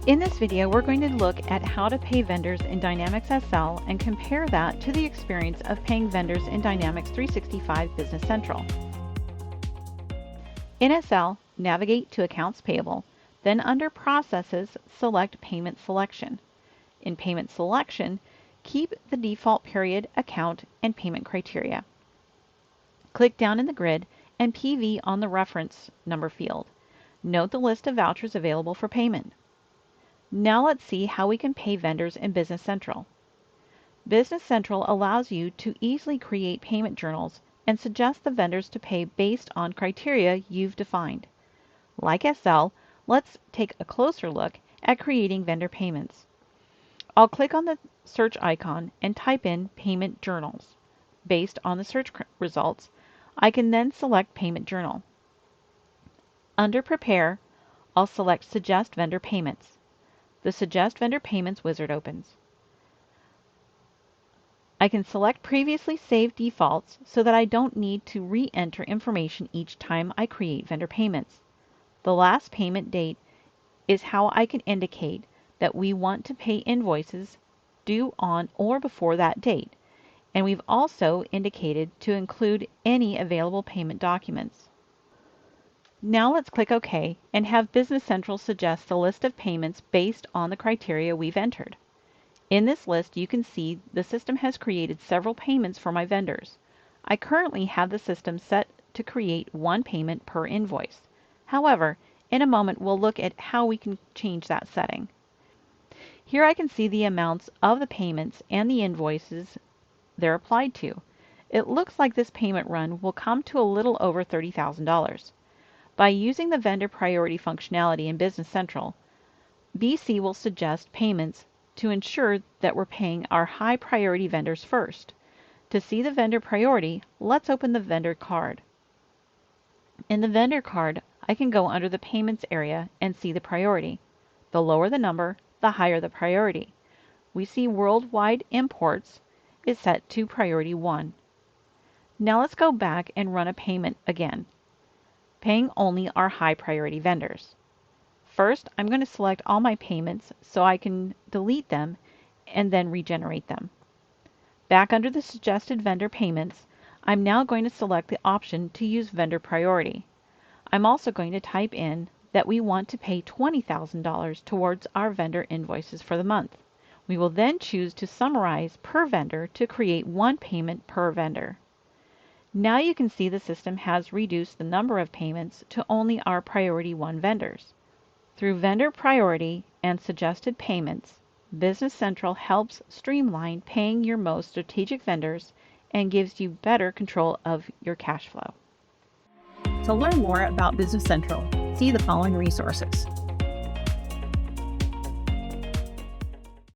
In this video, we're going to look at how to pay vendors in Dynamics SL and compare that to the experience of paying vendors in Dynamics 365 Business Central. In SL, navigate to Accounts Payable, then under Processes, select Payment Selection. In Payment Selection, keep the default period, account, and payment criteria. Click down in the grid and PV on the reference number field. Note the list of vouchers available for payment. Now let's see how we can pay vendors in Business Central. Business Central allows you to easily create payment journals and suggest the vendors to pay based on criteria you've defined. Like SL, let's take a closer look at creating vendor payments. I'll click on the search icon and type in Payment Journals. Based on the search results, I can then select Payment Journal. Under Prepare, I'll select Suggest Vendor Payments. The Suggest Vendor Payments wizard opens. I can select previously saved defaults so that I don't need to re-enter information each time I create vendor payments. The last payment date is how I can indicate that we want to pay invoices due on or before that date, and we've also indicated to include any available payment documents. Now let's click OK and have Business Central suggest the list of payments based on the criteria we've entered. In this list, you can see the system has created several payments for my vendors. I currently have the system set to create one payment per invoice. However, in a moment we'll look at how we can change that setting. Here I can see the amounts of the payments and the invoices they're applied to. It looks like this payment run will come to a little over $30,000. By using the vendor priority functionality in Business Central, BC will suggest payments to ensure that we're paying our high priority vendors first. To see the vendor priority, let's open the vendor card. In the vendor card, I can go under the payments area and see the priority. The lower the number, the higher the priority. We see worldwide imports is set to priority 1. Now let's go back and run a payment again, paying only our high priority vendors. First, I'm going to select all my payments so I can delete them and then regenerate them. Back under the suggested vendor payments, I'm now going to select the option to use vendor priority. I'm also going to type in that we want to pay $20,000 towards our vendor invoices for the month. We will then choose to summarize per vendor to create one payment per vendor. Now you can see the system has reduced the number of payments to only our priority 1 vendors. Through vendor priority and suggested payments, Business Central helps streamline paying your most strategic vendors and gives you better control of your cash flow. To learn more about Business Central, see the following resources.